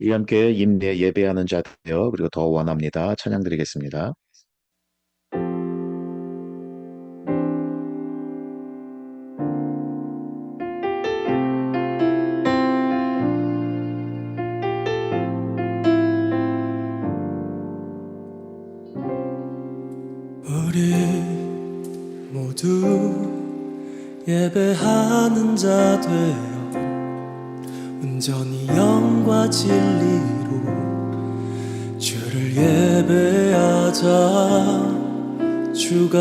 이 함께 임대 예배하는 자 되어 그리고 더 원합니다. 찬양 드리겠습니다. 우리 모두 예배하는 자 되어 온전히 영과 진리로 주를 예배하자. 주가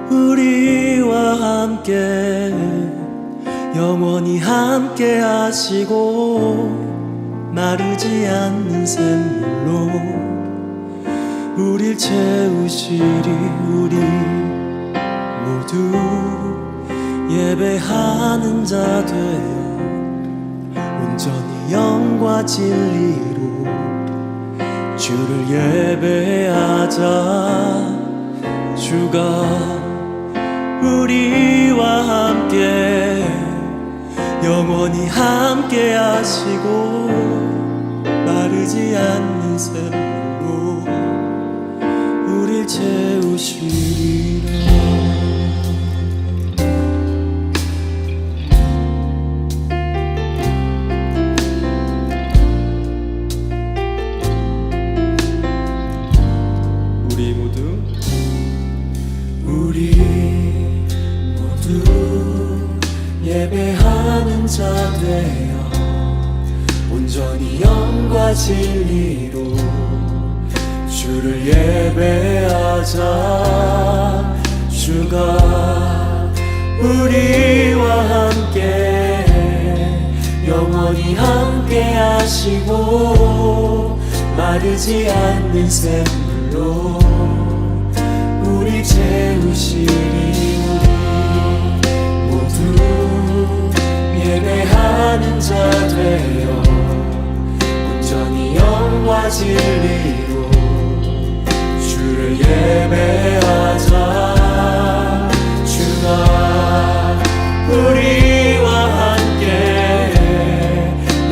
우리와 함께 영원히 함께 하시고 마르지 않는 샘물로 우릴 채우시리. 우리 모두 예배하는 자 되어 온전히 영과 진리로 주를 예배하자. 주가 우리와 함께 영원히 함께 하시고 마르지 않는 샘물로 우릴 채우시리라. 우리 모두 예배하는 자 되어 온전히 영과 진리로 주를 예배하자. 주가 우리와 함께 영원히 함께 하시고 마르지 않는 샘물로 우리 채우시리. 우리 모두 예배하는 자 되어 온전히 영과 진리로 주를 예배하자. 주가 우리와 함께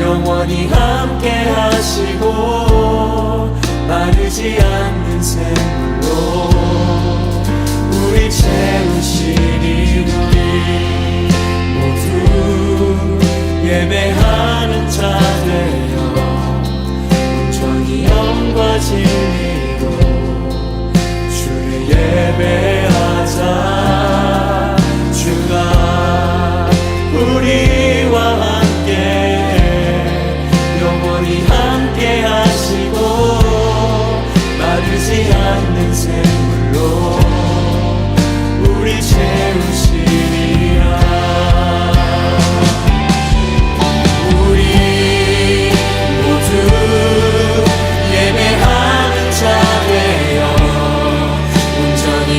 영원히 함께 하시고 마르지 않는 샘물로 우리 채우시리. 우리 모두 예배하는 자 되어 온전히 영과 진리로 주를 예배하자. 주가 우리와 함께 영원히 함께 하시고 마르지 않는 샘물로 우리 채우시리라. 우리 모두 예배하는 자 되어 온전히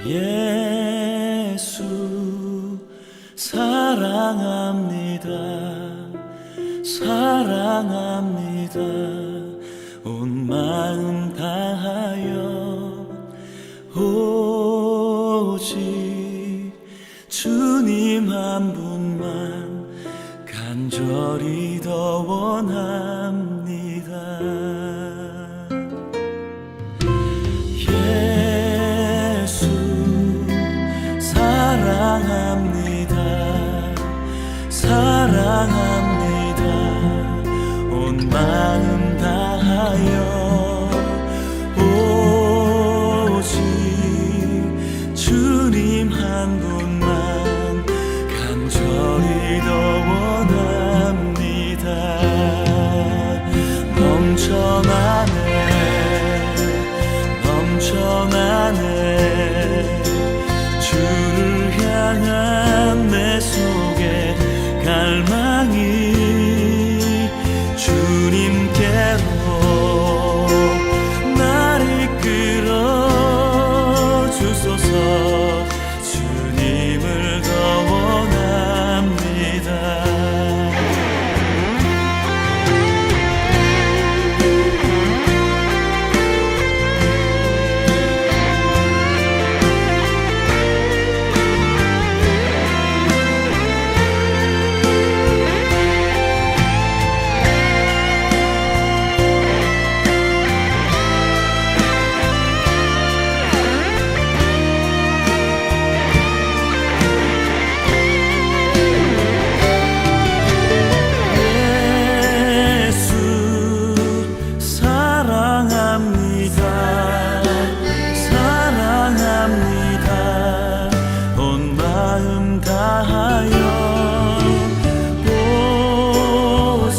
예수 사랑합니다. 사랑합니다. 온 마음 다하여 오직 주님 한 분만 간절히 더 원합니다. 예수 사랑합니다. 사랑합니다. 온 마음 다하여 오직 주님 한 분만 간절히 더 원합니다. 넘쳐나네 넘쳐나네 주를 향한 내 속에 갈망이 주님께로 날 이끌어 주소서. 주님을 더 원합니다. 예수 사랑합니다. 사랑합니다. 온 마음 다하여 오직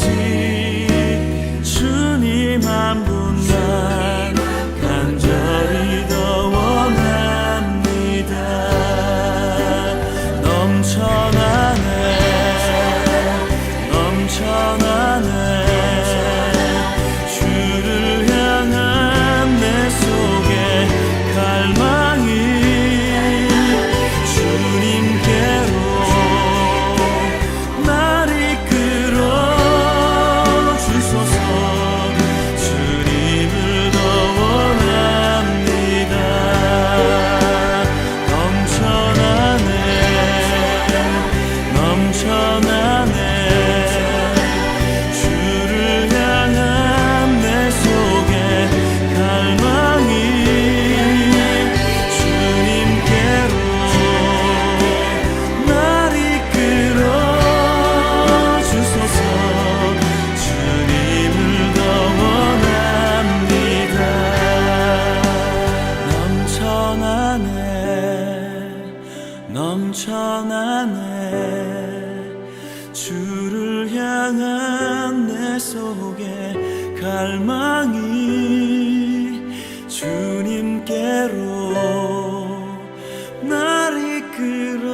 주님 한 분만 간절히 더 원합니다. 넘쳐나네 넘쳐나네 주를 향한 내 속에 갈망이 주님께로 날 이끌어 주소서. 주님을 더 원합니다. 넘쳐나네 넘쳐나네 주를 향한 내 속에 갈망이 주님께로 날 이끌어 주소서. 주님을 더 원합니다. 넘쳐나네 넘쳐나네 주를 향한 내 속에 갈망이 주님께로 날 이끌어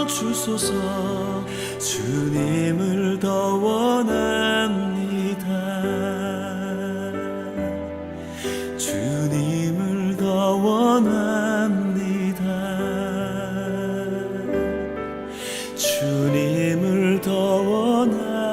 주소서. 주님을 더 원합니다. 주님을 더 원합니다. 주님을 더 원합니다.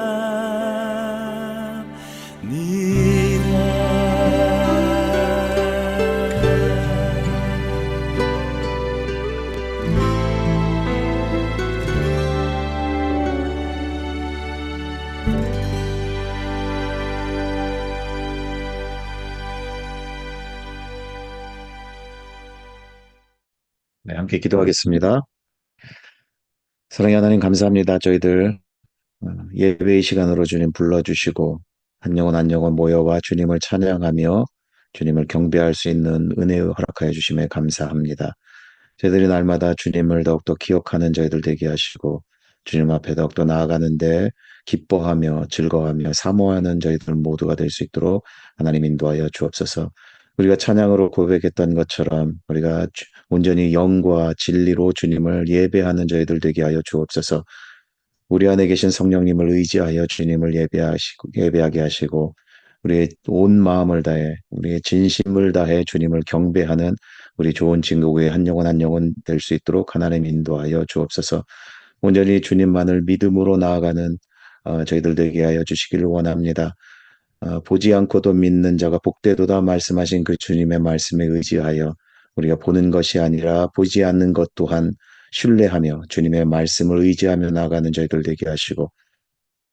네, 함께 기도하겠습니다. 사랑의 하나님 감사합니다. 저희들 예배의 시간으로 주님 불러주시고 한 영혼 한 영혼 모여와 주님을 찬양하며 주님을 경배할 수 있는 은혜 허락하여 주심에 감사합니다. 저희들이 날마다 주님을 더욱더 기억하는 저희들 되게 하시고 주님 앞에 더욱더 나아가는데 기뻐하며 즐거워하며 사모하는 저희들 모두가 될 수 있도록 하나님 인도하여 주옵소서. 우리가 찬양으로 고백했던 것처럼 우리가 온전히 영과 진리로 주님을 예배하는 저희들 되게 하여 주옵소서. 우리 안에 계신 성령님을 의지하여 주님을 예배하게 하시고 우리의 온 마음을 다해 우리의 진심을 다해 주님을 경배하는 우리 좋은 친구의 한 영혼 한 영혼 될 수 있도록 하나님 인도하여 주옵소서. 온전히 주님만을 믿음으로 나아가는 저희들 되게 하여 주시기를 원합니다. 보지 않고도 믿는 자가 복되도다 말씀하신 그 주님의 말씀에 의지하여 우리가 보는 것이 아니라 보지 않는 것 또한 신뢰하며 주님의 말씀을 의지하며 나아가는 저희들 되게 하시고,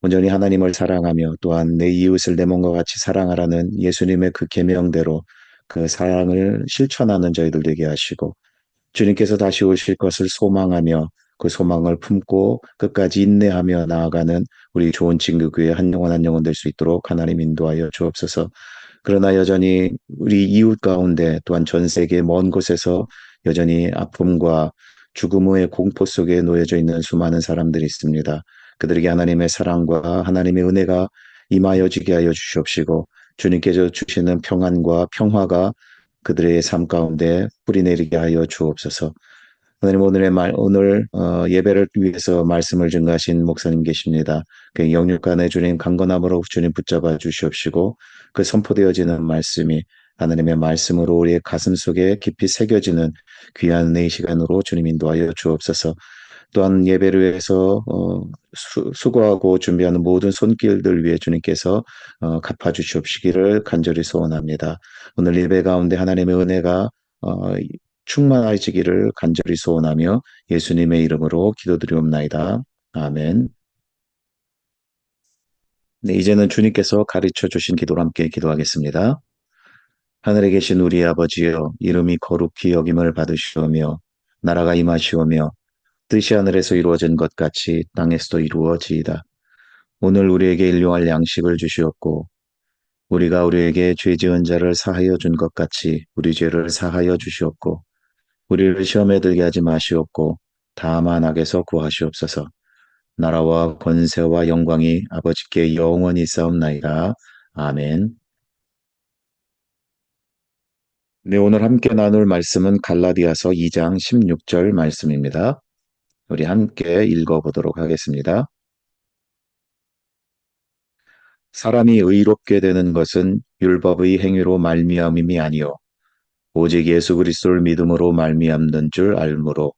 온전히 하나님을 사랑하며 또한 내 이웃을 내 몸과 같이 사랑하라는 예수님의 그 계명대로 그 사랑을 실천하는 저희들 되게 하시고, 주님께서 다시 오실 것을 소망하며 그 소망을 품고 끝까지 인내하며 나아가는 우리 좋은 친구 교회 한 영혼 한 영혼 될 수 있도록 하나님 인도하여 주옵소서. 그러나 여전히 우리 이웃 가운데 또한 전 세계 먼 곳에서 여전히 아픔과 죽음의 공포 속에 놓여져 있는 수많은 사람들이 있습니다. 그들에게 하나님의 사랑과 하나님의 은혜가 임하여 지게 하여 주시옵시고, 주님께서 주시는 평안과 평화가 그들의 삶 가운데 뿌리내리게 하여 주옵소서. 하나님, 오늘 예배를 위해서 말씀을 증가하신 목사님 계십니다. 그 영육간에 주님 강건함으로 주님 붙잡아 주시옵시고, 그 선포되어지는 말씀이 하나님의 말씀으로 우리의 가슴 속에 깊이 새겨지는 귀한 은혜의 시간으로 주님 인도하여 주옵소서. 또한 예배를 위해서 수고하고 준비하는 모든 손길들 위해 주님께서 갚아주시옵시기를 간절히 소원합니다. 오늘 예배 가운데 하나님의 은혜가 충만하시기를 간절히 소원하며 예수님의 이름으로 기도드리옵나이다. 아멘. 네, 이제는 주님께서 가르쳐 주신 기도로 함께 기도하겠습니다. 하늘에 계신 우리 아버지여, 이름이 거룩히 여김을 받으시오며 나라가 임하시오며 뜻이 하늘에서 이루어진 것 같이 땅에서도 이루어지이다. 오늘 우리에게 일용할 양식을 주시옵고 우리가 우리에게 죄 지은 자를 사하여 준 것 같이 우리 죄를 사하여 주시옵고 우리를 시험에 들게 하지 마시옵고 다만 악에서 구하시옵소서. 나라와 권세와 영광이 아버지께 영원히 있사옵나이다. 아멘. 네, 오늘 함께 나눌 말씀은 갈라디아서 2장 16절 말씀입니다. 우리 함께 읽어보도록 하겠습니다. 사람이 의롭게 되는 것은 율법의 행위로 말미암음이 아니요 오직 예수 그리스도를 믿음으로 말미암는 줄 알므로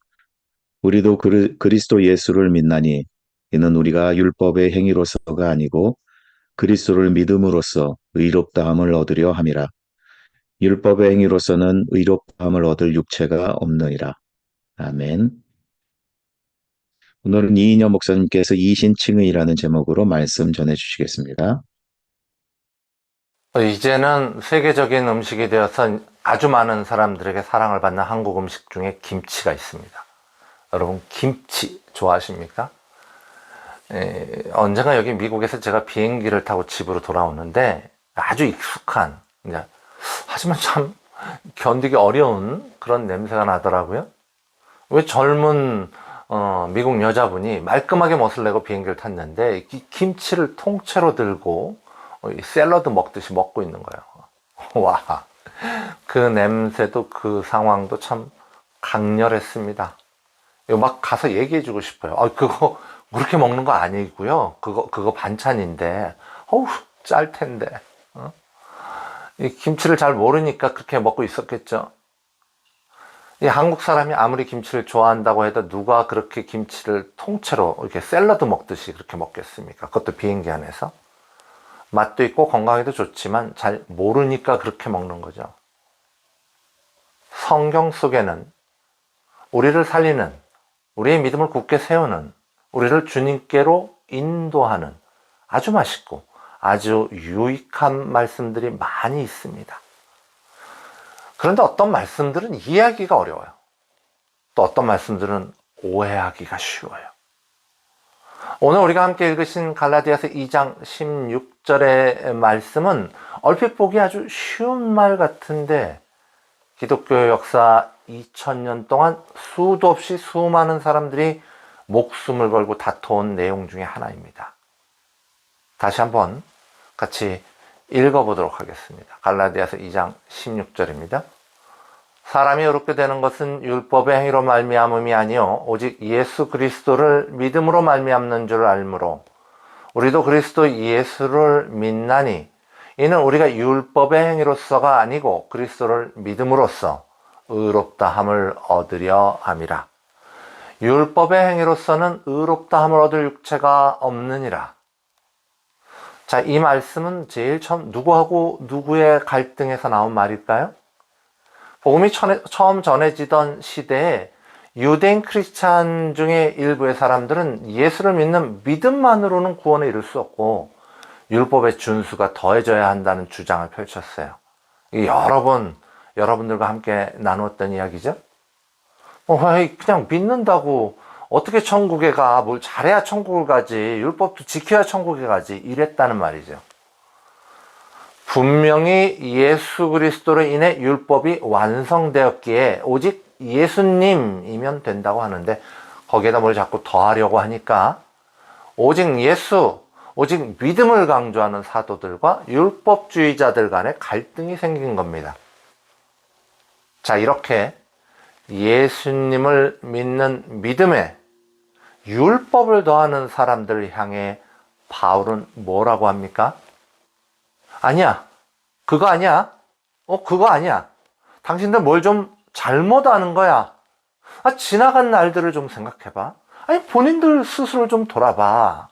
우리도 그리스도 예수를 믿나니 이는 우리가 율법의 행위로서가 아니고 그리스도를 믿음으로써 의롭다함을 얻으려 함이라. 율법의 행위로서는 의롭다함을 얻을 육체가 없느니라. 아멘. 오늘은 이인영 목사님께서 이신칭의라는 제목으로 말씀 전해주시겠습니다. 이제는 세계적인 음식이 되어서 아주 많은 사람들에게 사랑을 받는 한국 음식 중에 김치가 있습니다. 여러분, 김치 좋아하십니까? 언젠가 여기 미국에서 제가 비행기를 타고 집으로 돌아오는데 아주 익숙한, 하지만 참 견디기 어려운 그런 냄새가 나더라고요. 왜 젊은 미국 여자분이 말끔하게 멋을 내고 비행기를 탔는데 이 김치를 통째로 들고 샐러드 먹듯이 먹고 있는 거예요. 와, 그 냄새도 그 상황도 참 강렬했습니다. 이거 막 가서 얘기해주고 싶어요. 그거 그렇게 먹는 거 아니고요. 그거 반찬인데, 어우, 짤 텐데. 이 김치를 잘 모르니까 그렇게 먹고 있었겠죠. 이 한국 사람이 아무리 김치를 좋아한다고 해도 누가 그렇게 김치를 통째로 이렇게 샐러드 먹듯이 그렇게 먹겠습니까? 그것도 비행기 안에서. 맛도 있고 건강에도 좋지만 잘 모르니까 그렇게 먹는 거죠. 성경 속에는 우리를 살리는, 우리의 믿음을 굳게 세우는, 우리를 주님께로 인도하는 아주 맛있고 아주 유익한 말씀들이 많이 있습니다. 그런데 어떤 말씀들은 이해하기가 어려워요. 또 어떤 말씀들은 오해하기가 쉬워요. 오늘 우리가 함께 읽으신 갈라디아서 2장 16절의 말씀은 얼핏 보기 아주 쉬운 말 같은데 기독교 역사 2000년 동안 수도 없이 수많은 사람들이 목숨을 걸고 다퉈온 내용 중에 하나입니다. 다시 한번 같이 읽어보도록 하겠습니다. 갈라디아서 2장 16절입니다. 사람이 의롭게 되는 것은 율법의 행위로 말미암음이 아니요 오직 예수 그리스도를 믿음으로 말미암는 줄 알므로 우리도 그리스도 예수를 믿나니 이는 우리가 율법의 행위로서가 아니고 그리스도를 믿음으로써 의롭다함을 얻으려 함이라. 율법의 행위로서는 의롭다함을 얻을 육체가 없느니라. 자, 이 말씀은 제일 처음 누구하고 누구의 갈등에서 나온 말일까요? 복음이 처음 전해지던 시대에 유대인 크리스찬 중에 일부의 사람들은 예수를 믿는 믿음만으로는 구원에 이를 수 없고 율법의 준수가 더해져야 한다는 주장을 펼쳤어요. 여러 번 여러분들과 함께 나누었던 이야기죠. 그냥 믿는다고 어떻게 천국에 가? 뭘 잘해야 천국을 가지. 율법도 지켜야 천국에 가지. 이랬다는 말이죠. 분명히 예수 그리스도로 인해 율법이 완성되었기에 오직 예수님이면 된다고 하는데 거기에다 뭘 자꾸 더하려고 하니까 오직 예수, 오직 믿음을 강조하는 사도들과 율법주의자들 간에 갈등이 생긴 겁니다. 자, 이렇게 예수님을 믿는 믿음에 율법을 더하는 사람들을 향해 바울은 뭐라고 합니까? 아니야. 그거 아니야. 그거 아니야. 당신들 뭘 좀 잘못하는 거야. 지나간 날들을 좀 생각해봐. 아니, 본인들 스스로 좀 돌아봐.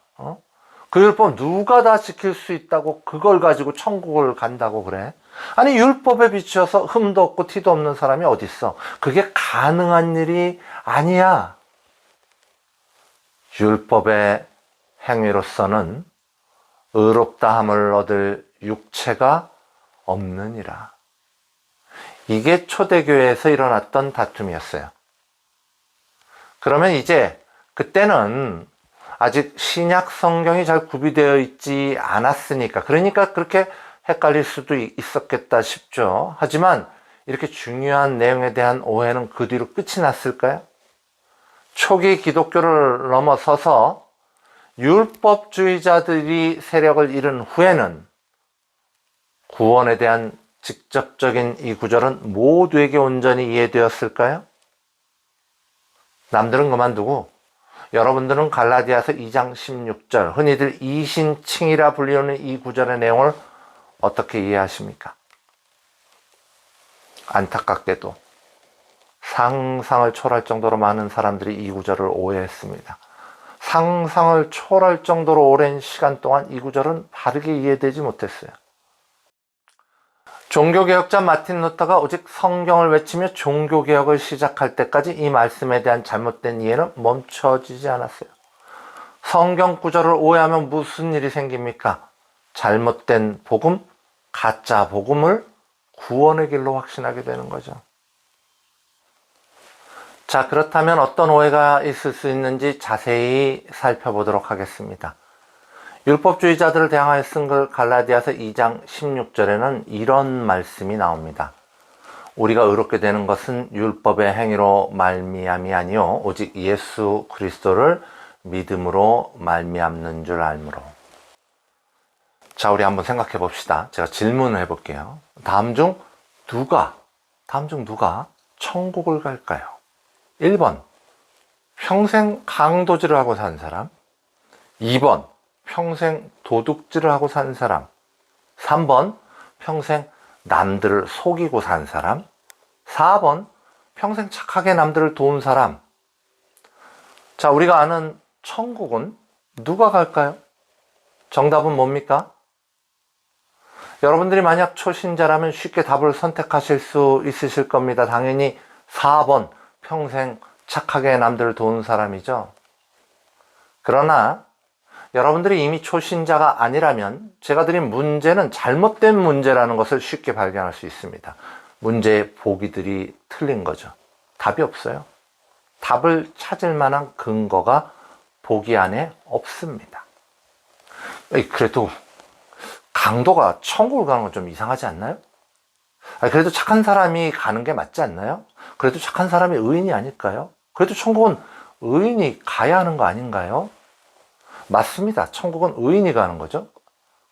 그 율법 누가 다 지킬 수 있다고 그걸 가지고 천국을 간다고 그래? 아니, 율법에 비추어서 흠도 없고 티도 없는 사람이 어딨어? 그게 가능한 일이 아니야. 율법의 행위로서는 의롭다함을 얻을 육체가 없느니라. 이게 초대교회에서 일어났던 다툼이었어요. 그러면 이제 그때는 아직 신약 성경이 잘 구비되어 있지 않았으니까, 그러니까 그렇게 헷갈릴 수도 있었겠다 싶죠. 하지만 이렇게 중요한 내용에 대한 오해는 그 뒤로 끝이 났을까요? 초기 기독교를 넘어서서 율법주의자들이 세력을 잃은 후에는 구원에 대한 직접적인 이 구절은 모두에게 온전히 이해되었을까요? 남들은 그만두고 여러분들은 갈라디아서 2장 16절, 흔히들 이신칭이라 불리는 이 구절의 내용을 어떻게 이해하십니까? 안타깝게도 상상을 초월할 정도로 많은 사람들이 이 구절을 오해했습니다. 상상을 초월할 정도로 오랜 시간 동안 이 구절은 바르게 이해되지 못했어요. 종교개혁자 마틴 루터가 오직 성경을 외치며 종교개혁을 시작할 때까지 이 말씀에 대한 잘못된 이해는 멈춰지지 않았어요. 성경 구절을 오해하면 무슨 일이 생깁니까? 잘못된 복음, 가짜 복음을 구원의 길로 확신하게 되는 거죠. 자, 그렇다면 어떤 오해가 있을 수 있는지 자세히 살펴보도록 하겠습니다. 율법주의자들을 대항하여 쓴 글 갈라디아서 2장 16절에는 이런 말씀이 나옵니다. 우리가 의롭게 되는 것은 율법의 행위로 말미암이 아니요 오직 예수 그리스도를 믿음으로 말미암는 줄 알므로. 자, 우리 한번 생각해 봅시다. 제가 질문을 해볼게요. 다음 중 누가 천국을 갈까요? 1번, 평생 강도질을 하고 산 사람. 2번, 평생 도둑질을 하고 산 사람. 3번, 평생 남들을 속이고 산 사람. 4번, 평생 착하게 남들을 도운 사람. 자, 우리가 아는 천국은 누가 갈까요? 정답은 뭡니까? 여러분들이 만약 초신자라면 쉽게 답을 선택하실 수 있으실 겁니다. 당연히 4번, 평생 착하게 남들을 도운 사람이죠. 그러나 여러분들이 이미 초신자가 아니라면 제가 드린 문제는 잘못된 문제라는 것을 쉽게 발견할 수 있습니다. 문제의 보기들이 틀린 거죠. 답이 없어요. 답을 찾을 만한 근거가 보기 안에 없습니다. 그래도 강도가 천국을 가는 건 좀 이상하지 않나요? 그래도 착한 사람이 가는 게 맞지 않나요? 그래도 착한 사람이 의인이 아닐까요? 그래도 천국은 의인이 가야 하는 거 아닌가요? 맞습니다. 천국은 의인이 가는 거죠.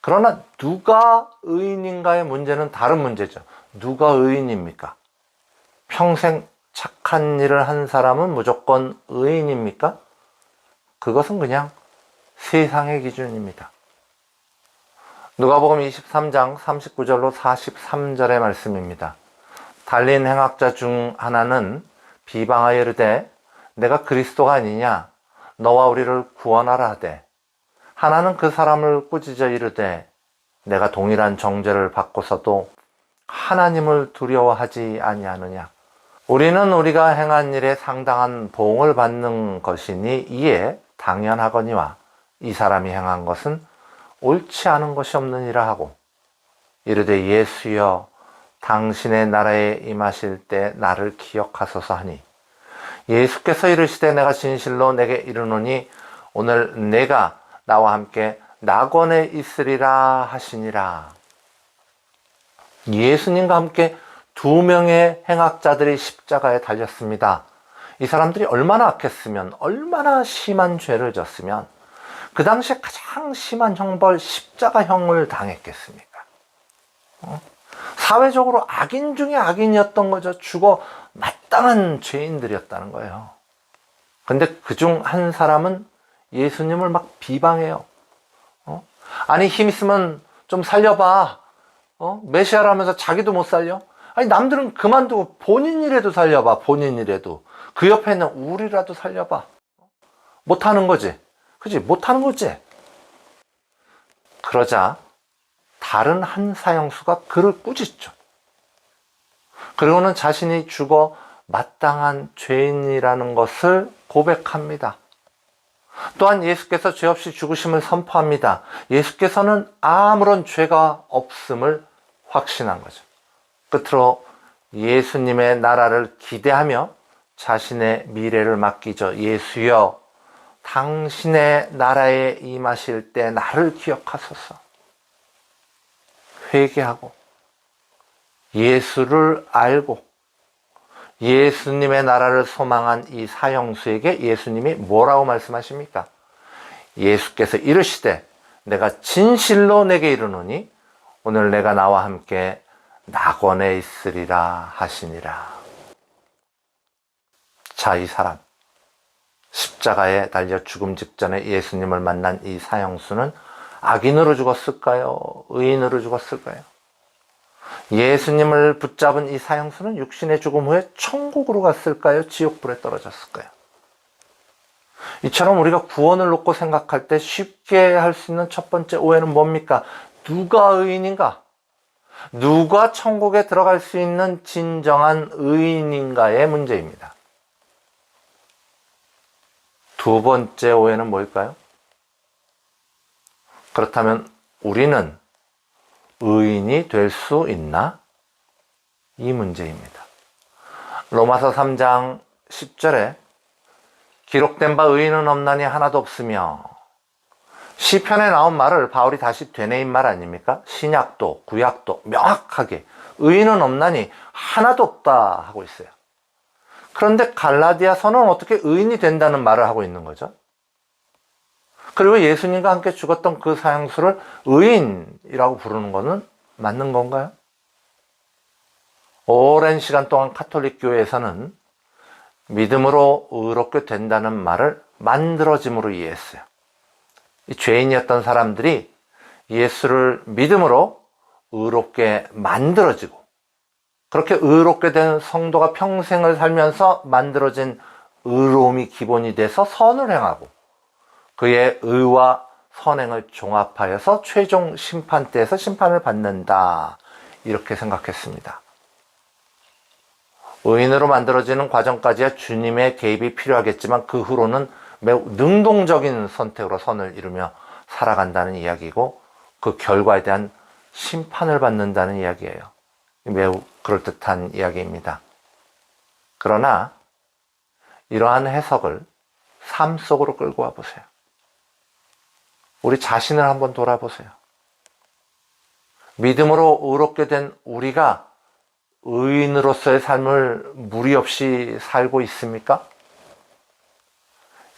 그러나 누가 의인인가의 문제는 다른 문제죠. 누가 의인입니까? 평생 착한 일을 한 사람은 무조건 의인입니까? 그것은 그냥 세상의 기준입니다. 누가복음 23장 39절로 43절의 말씀입니다. 달린 행악자 중 하나는 비방하여 이르되 내가 그리스도가 아니냐 너와 우리를 구원하라 하되, 하나는 그 사람을 꾸짖어 이르되 내가 동일한 정죄를 받고서도 하나님을 두려워하지 아니하느냐. 우리는 우리가 행한 일에 상당한 보응을 받는 것이니 이에 당연하거니와 이 사람이 행한 것은 옳지 않은 것이 없느니라 하고, 이르되 예수여 당신의 나라에 임하실 때 나를 기억하소서 하니, 예수께서 이르시되 내가 진실로 내게 이르노니 오늘 내가 나와 함께 낙원에 있으리라 하시니라. 예수님과 함께 2명의 행악자들이 십자가에 달렸습니다. 이 사람들이 얼마나 악했으면, 얼마나 심한 죄를 졌으면 그 당시에 가장 심한 형벌 십자가형을 당했겠습니까? 사회적으로 악인 중에 악인이었던 거죠. 죽어 마땅한 죄인들이었다는 거예요. 근데 그중 한 사람은 예수님을 막 비방해요. 아니 힘 있으면 좀 살려봐. 메시아라면서 자기도 못 살려? 아니 남들은 그만두고 본인 일에도 살려봐. 본인 일에도. 그 옆에 있는 우리라도 살려봐. 못하는 거지. 그치? 못하는 거지. 그러자 다른 한 사형수가 그를 꾸짖죠. 그리고는 자신이 죽어 마땅한 죄인이라는 것을 고백합니다. 또한 예수께서 죄 없이 죽으심을 선포합니다. 예수께서는 아무런 죄가 없음을 확신한 거죠. 끝으로 예수님의 나라를 기대하며 자신의 미래를 맡기죠. 예수여 당신의 나라에 임하실 때 나를 기억하소서. 회개하고 예수를 알고 예수님의 나라를 소망한 이 사형수에게 예수님이 뭐라고 말씀하십니까? 예수께서 이르시되 내가 진실로 내게 이르노니 오늘 내가 나와 함께 낙원에 있으리라 하시니라. 자, 이 사람 십자가에 달려 죽음 직전에 예수님을 만난 이 사형수는 악인으로 죽었을까요? 의인으로 죽었을까요? 예수님을 붙잡은 이 사형수는 육신의 죽음 후에 천국으로 갔을까요? 지옥불에 떨어졌을까요? 이처럼 우리가 구원을 놓고 생각할 때 쉽게 할 수 있는 첫 번째 오해는 뭡니까? 누가 의인인가? 누가 천국에 들어갈 수 있는 진정한 의인인가의 문제입니다. 두 번째 오해는 뭘까요? 그렇다면 우리는 의인이 될 수 있나? 이 문제입니다. 로마서 3장 10절에 기록된 바 의인은 없나니 하나도 없으며, 시편에 나온 말을 바울이 다시 되뇌인 말 아닙니까? 신약도 구약도 명확하게 의인은 없나니 하나도 없다 하고 있어요. 그런데 갈라디아서는 어떻게 의인이 된다는 말을 하고 있는 거죠? 그리고 예수님과 함께 죽었던 그 사형수를 의인이라고 부르는 것은 맞는 건가요? 오랜 시간 동안 카톨릭 교회에서는 믿음으로 의롭게 된다는 말을 만들어짐으로 이해했어요. 이 죄인이었던 사람들이 예수를 믿음으로 의롭게 만들어지고, 그렇게 의롭게 된 성도가 평생을 살면서 만들어진 의로움이 기본이 돼서 선을 행하고 그의 의와 선행을 종합하여서 최종 심판대에서 심판을 받는다, 이렇게 생각했습니다. 의인으로 만들어지는 과정까지야 주님의 개입이 필요하겠지만 그 후로는 매우 능동적인 선택으로 선을 이루며 살아간다는 이야기고, 그 결과에 대한 심판을 받는다는 이야기예요. 매우 그럴듯한 이야기입니다. 그러나 이러한 해석을 삶 속으로 끌고 와 보세요. 우리 자신을 한번 돌아보세요. 믿음으로 의롭게 된 우리가 의인으로서의 삶을 무리 없이 살고 있습니까?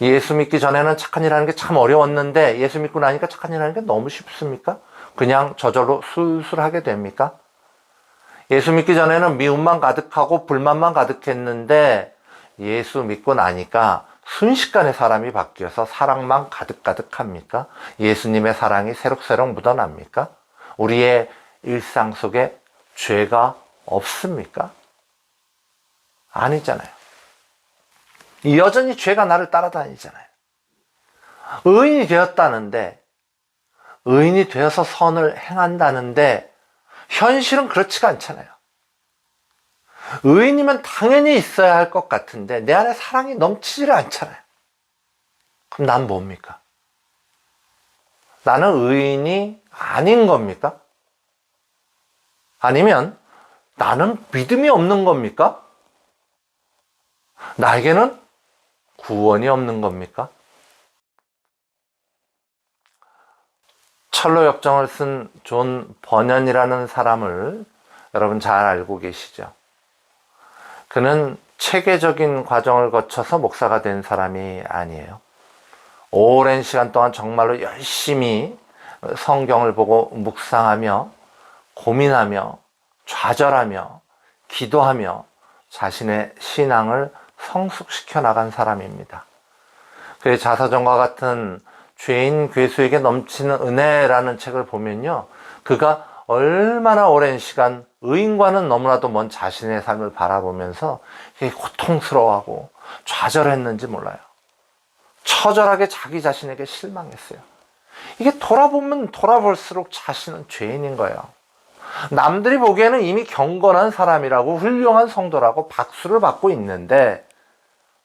예수 믿기 전에는 착한 일 하는 게 참 어려웠는데 예수 믿고 나니까 착한 일 하는 게 너무 쉽습니까? 그냥 저절로 술술 하게 됩니까? 예수 믿기 전에는 미움만 가득하고 불만만 가득했는데 예수 믿고 나니까 순식간에 사람이 바뀌어서 사랑만 가득가득합니까? 예수님의 사랑이 새록새록 묻어납니까? 우리의 일상 속에 죄가 없습니까? 아니잖아요. 여전히 죄가 나를 따라다니잖아요. 의인이 되었다는데, 의인이 되어서 선을 행한다는데 현실은 그렇지가 않잖아요. 의인이면 당연히 있어야 할 것 같은데 내 안에 사랑이 넘치지를 않잖아요. 그럼 난 뭡니까? 나는 의인이 아닌 겁니까? 아니면 나는 믿음이 없는 겁니까? 나에게는 구원이 없는 겁니까? 철로 역정을 쓴 존 버년이라는 사람을 여러분 잘 알고 계시죠? 그는 체계적인 과정을 거쳐서 목사가 된 사람이 아니에요. 오랜 시간 동안 정말로 열심히 성경을 보고 묵상하며 고민하며 좌절하며 기도하며 자신의 신앙을 성숙시켜 나간 사람입니다. 그의 자서전과 같은 죄인 괴수에게 넘치는 은혜라는 책을 보면요, 그가 얼마나 오랜 시간 의인과는 너무나도 먼 자신의 삶을 바라보면서 고통스러워하고 좌절했는지 몰라요. 처절하게 자기 자신에게 실망했어요. 이게 돌아보면 돌아볼수록 자신은 죄인인 거예요. 남들이 보기에는 이미 경건한 사람이라고 훌륭한 성도라고 박수를 받고 있는데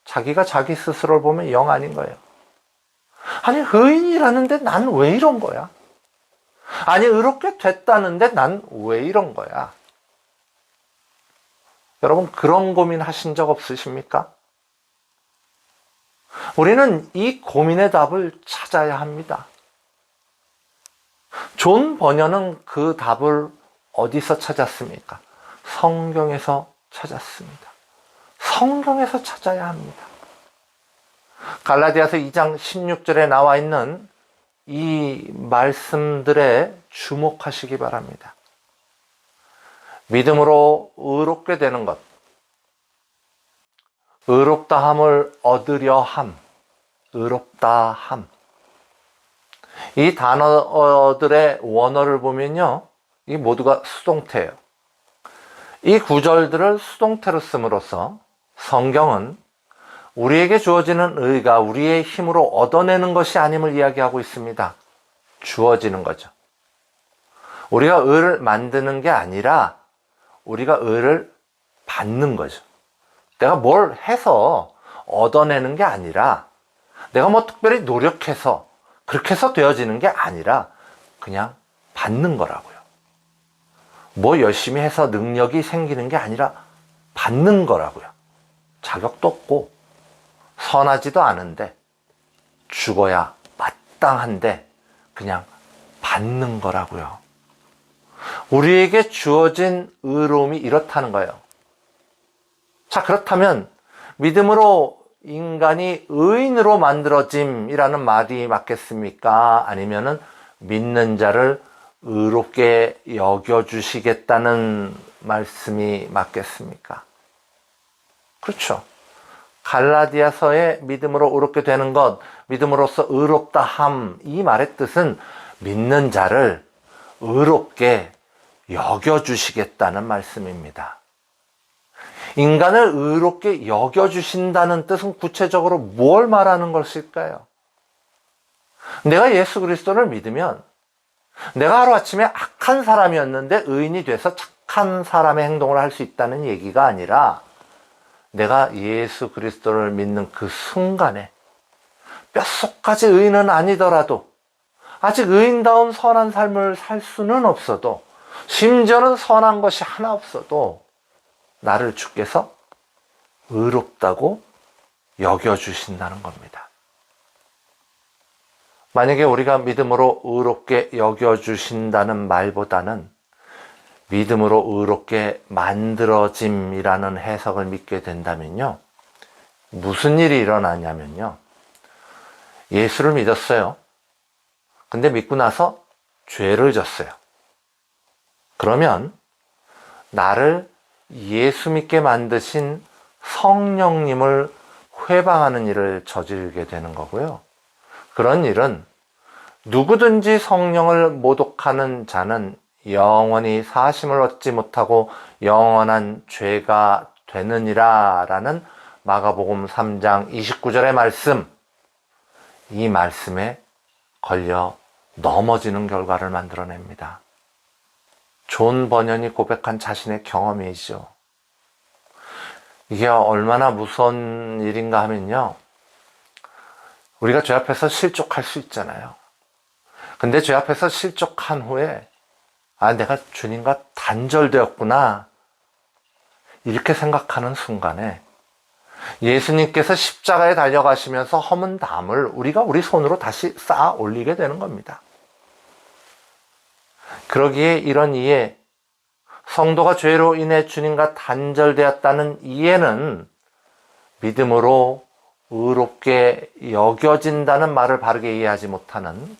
자기가 자기 스스로를 보면 영 아닌 거예요. 아니, 의인이라는데 난 왜 이런 거야? 아니, 의롭게 됐다는데 난 왜 이런 거야? 여러분, 그런 고민 하신 적 없으십니까? 우리는 이 고민의 답을 찾아야 합니다. 존 버년은 그 답을 어디서 찾았습니까? 성경에서 찾았습니다. 성경에서 찾아야 합니다. 갈라디아서 2장 16절에 나와 있는 이 말씀들에 주목하시기 바랍니다. 믿음으로 의롭게 되는 것, 의롭다함을 얻으려 함, 의롭다함. 이 단어들의 원어를 보면요, 이 모두가 수동태예요. 이 구절들을 수동태로 씀으로써 성경은 우리에게 주어지는 의가 우리의 힘으로 얻어내는 것이 아님을 이야기하고 있습니다. 주어지는 거죠. 우리가 의를 만드는 게 아니라 우리가 의를 받는 거죠. 내가 뭘 해서 얻어내는 게 아니라, 내가 뭐 특별히 노력해서 그렇게 해서 되어지는 게 아니라 그냥 받는 거라고요. 뭐 열심히 해서 능력이 생기는 게 아니라 받는 거라고요. 자격도 없고 선하지도 않은데 죽어야 마땅한데 그냥 받는 거라고요. 우리에게 주어진 의로움이 이렇다는 거예요. 자, 그렇다면 믿음으로 인간이 의인으로 만들어짐이라는 말이 맞겠습니까? 아니면은 믿는 자를 의롭게 여겨주시겠다는 말씀이 맞겠습니까? 그렇죠. 갈라디아서의 믿음으로 의롭게 되는 것, 믿음으로써 의롭다함, 이 말의 뜻은 믿는 자를 의롭게 여겨주시겠다는 말씀입니다. 인간을 의롭게 여겨주신다는 뜻은 구체적으로 뭘 말하는 것일까요? 내가 예수 그리스도를 믿으면 내가 하루아침에 악한 사람이었는데 의인이 돼서 착한 사람의 행동을 할 수 있다는 얘기가 아니라, 내가 예수 그리스도를 믿는 그 순간에 뼛속까지 의인은 아니더라도, 아직 의인다운 선한 삶을 살 수는 없어도, 심지어는 선한 것이 하나 없어도 나를 주께서 의롭다고 여겨주신다는 겁니다. 만약에 우리가 믿음으로 의롭게 여겨주신다는 말보다는 믿음으로 의롭게 만들어짐이라는 해석을 믿게 된다면요, 무슨 일이 일어나냐면요, 예수를 믿었어요. 근데 믿고 나서 죄를 졌어요. 그러면 나를 예수 믿게 만드신 성령님을 회방하는 일을 저지르게 되는 거고요. 그런 일은 누구든지 성령을 모독하는 자는 영원히 사심을 얻지 못하고 영원한 죄가 되느니라 라는 마가복음 3장 29절의 말씀, 이 말씀에 걸려 넘어지는 결과를 만들어냅니다. 존 버년이 고백한 자신의 경험이죠. 이게 얼마나 무서운 일인가 하면요, 우리가 죄 앞에서 실족할 수 있잖아요. 근데 죄 앞에서 실족한 후에 내가 주님과 단절되었구나 이렇게 생각하는 순간에 예수님께서 십자가에 달려가시면서 허문 담을 우리가 우리 손으로 다시 쌓아 올리게 되는 겁니다. 그러기에 이런 이해, 성도가 죄로 인해 주님과 단절되었다는 이해는 믿음으로 의롭게 여겨진다는 말을 바르게 이해하지 못하는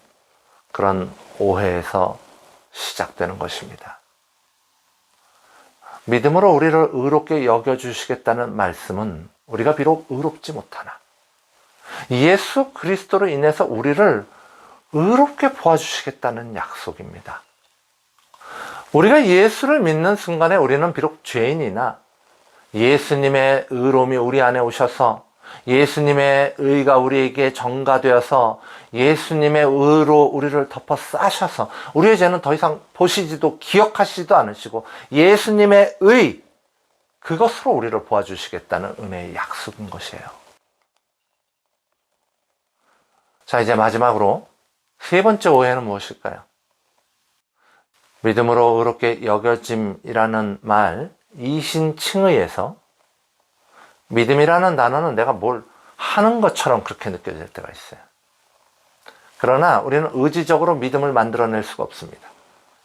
그런 오해에서 시작되는 것입니다. 믿음으로 우리를 의롭게 여겨주시겠다는 말씀은 우리가 비록 의롭지 못하나 예수 그리스도로 인해서 우리를 의롭게 보아주시겠다는 약속입니다. 우리가 예수를 믿는 순간에 우리는 비록 죄인이나 예수님의 의로움이 우리 안에 오셔서 예수님의 의가 우리에게 전가되어서 예수님의 의로 우리를 덮어 싸셔서 우리의 죄는 더 이상 보시지도 기억하시지도 않으시고 예수님의 의, 그것으로 우리를 보아주시겠다는 은혜의 약속인 것이에요. 자, 이제 마지막으로 세 번째 오해는 무엇일까요? 믿음으로 의롭게 여겨짐이라는 말, 이신칭의에서 믿음이라는 단어는 내가 뭘 하는 것처럼 그렇게 느껴질 때가 있어요. 그러나 우리는 의지적으로 믿음을 만들어낼 수가 없습니다.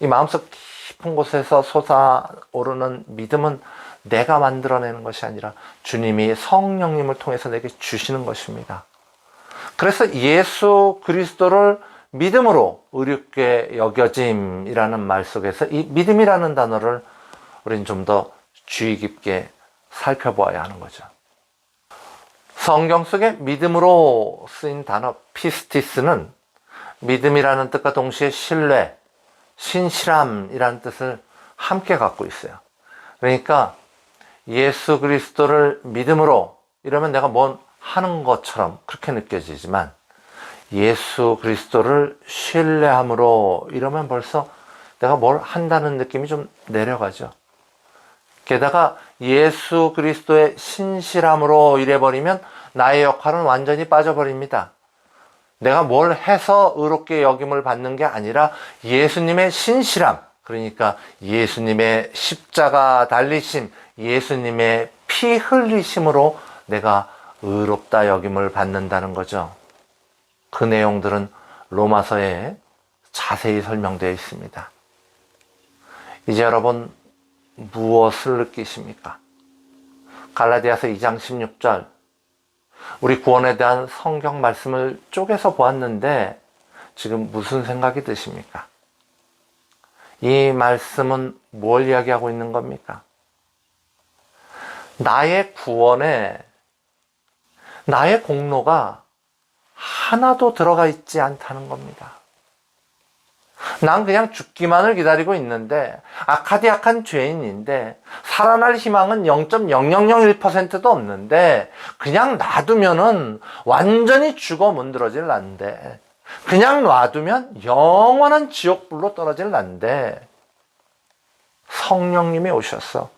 이 마음속 깊은 곳에서 솟아오르는 믿음은 내가 만들어내는 것이 아니라 주님이 성령님을 통해서 내게 주시는 것입니다. 그래서 예수 그리스도를 믿음으로 의롭게 여겨짐이라는 말 속에서 이 믿음이라는 단어를 우리는 좀 더 주의 깊게 살펴보아야 하는 거죠. 성경 속에 믿음으로 쓰인 단어 피스티스는 믿음이라는 뜻과 동시에 신뢰, 신실함이라는 뜻을 함께 갖고 있어요. 그러니까 예수 그리스도를 믿음으로 이러면 내가 뭔 하는 것처럼 그렇게 느껴지지만 예수 그리스도를 신뢰함으로 이러면 벌써 내가 뭘 한다는 느낌이 좀 내려가죠. 게다가 예수 그리스도의 신실함으로 이래버리면 나의 역할은 완전히 빠져버립니다. 내가 뭘 해서 의롭게 여김을 받는 게 아니라 예수님의 신실함, 그러니까 예수님의 십자가 달리심, 예수님의 피 흘리심으로 내가 의롭다 여김을 받는다는 거죠. 그 내용들은 로마서에 자세히 설명되어 있습니다. 이제 여러분 무엇을 느끼십니까? 갈라디아서 2장 16절, 우리 구원에 대한 성경 말씀을 쪼개서 보았는데 지금 무슨 생각이 드십니까? 이 말씀은 뭘 이야기하고 있는 겁니까? 나의 구원에 나의 공로가 하나도 들어가 있지 않다는 겁니다. 난 그냥 죽기만을 기다리고 있는데 악하디악한 죄인인데 살아날 희망은 0.0001%도 없는데 그냥 놔두면은 완전히 죽어 문드러질 난데 그냥 놔두면 영원한 지옥불로 떨어질 난데 성령님이 오셔서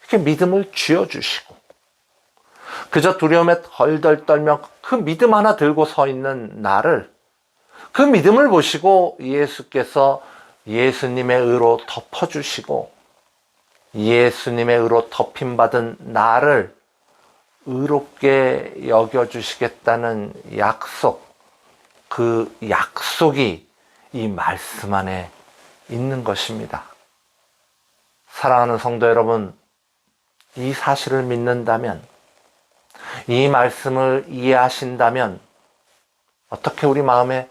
이렇게 믿음을 쥐어주시고 그저 두려움에 덜덜 떨며 그 믿음 하나 들고 서 있는 나를 그 믿음을 보시고 예수께서 예수님의 의로 덮어주시고 예수님의 의로 덮임받은 나를 의롭게 여겨주시겠다는 약속, 그 약속이 이 말씀 안에 있는 것입니다. 사랑하는 성도 여러분, 이 사실을 믿는다면, 이 말씀을 이해하신다면 어떻게 우리 마음에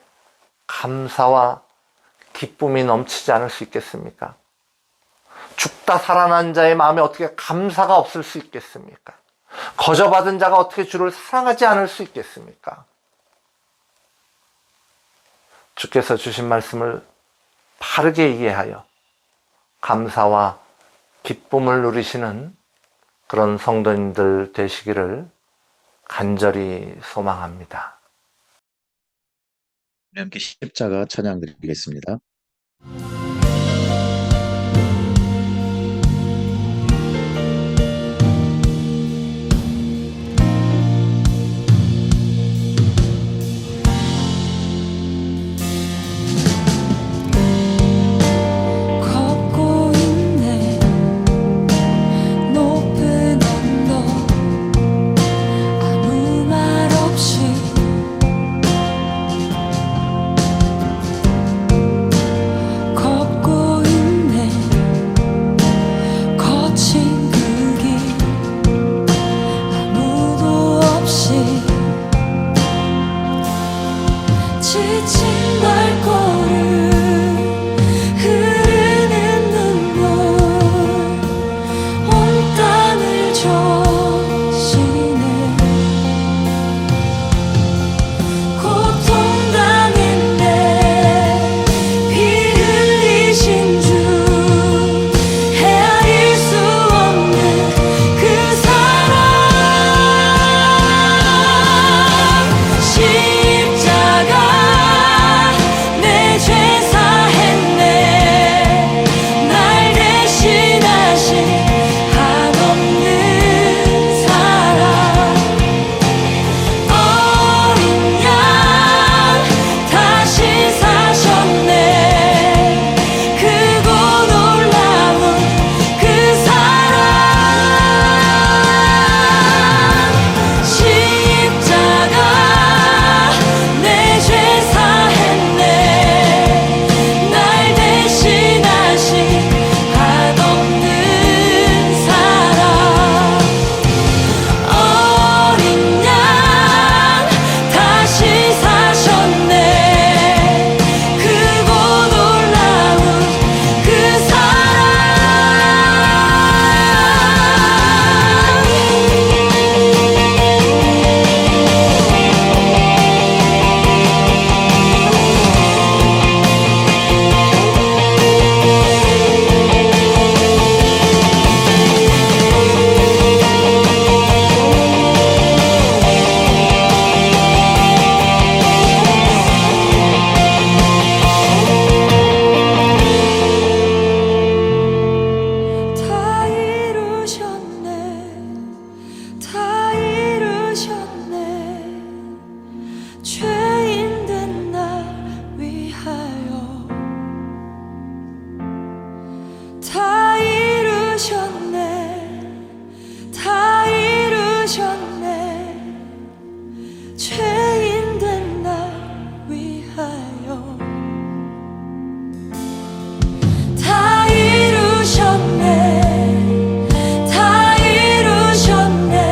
감사와 기쁨이 넘치지 않을 수 있겠습니까? 죽다 살아난 자의 마음에 어떻게 감사가 없을 수 있겠습니까? 거저받은 자가 어떻게 주를 사랑하지 않을 수 있겠습니까? 주께서 주신 말씀을 바르게 이해하여 감사와 기쁨을 누리시는 그런 성도님들 되시기를 간절히 소망합니다. 함께 십자가 찬양 드리겠습니다. 걷고 있네 높은 언덕 아무 말 없이 걷고 있네 거친 그 길 아무도 없이 지친 발걸음 흐르는 눈물 온 땅을 적시네 고통당했네 피 흘리신 주 헤아릴 수 없는 그 사랑 십자가 내 죄 사했네 날 대신하신 한없는 사랑 어린 양 다시 사셨네 크고 놀라운 그 사랑 십자가 내 죄 사했네 날 대신하신 한없는 사랑 어린 양 다시 사셨네 크고 놀라운 그 다 이루셨네 다 이루셨네 죄인 된 날 위하여 다 이루셨네 다 이루셨네 죄인 된 날 위하여 다 이루셨네 다 이루셨네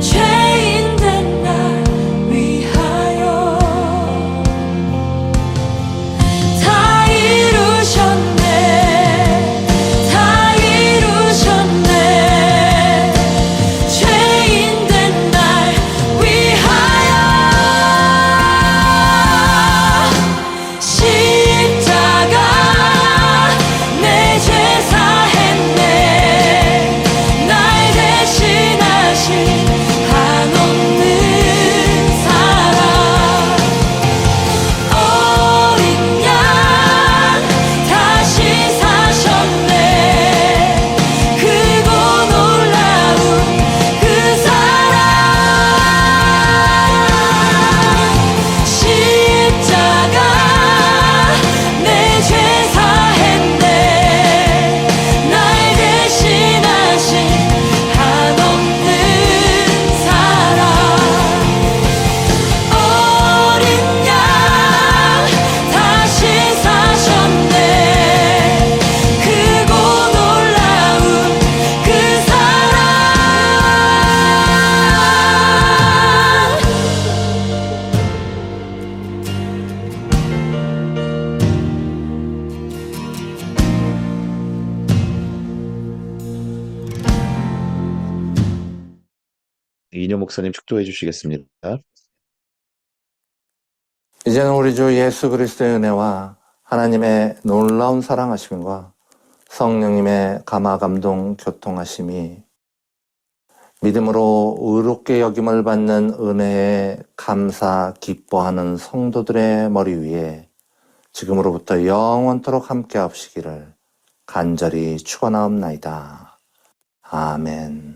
죄인 된 날 위하여 다 이루셨네 다 이루셨네 죄인 된 날 위하여 십자가 내 죄 사했네 날 대신하신 한없는 사랑 어린 양 다시 사셨네 크고 놀라운 그 사랑 십자가 내 죄 사했네 날 대신하신 한없는 사랑 어린 양 다시 사셨네 크고 놀라운 그 사랑 이인효 목사님 축도해 주시겠습니다. 이제는 우리 주 예수 그리스도의 은혜와 하나님의 놀라운 사랑하심과 성령님의 감화 감동 교통하심이 믿음으로 의롭게 여김을 받는 은혜에 감사 기뻐하는 성도들의 머리 위에 지금으로부터 영원토록 함께 하시기를 간절히 축원하옵나이다. 아멘.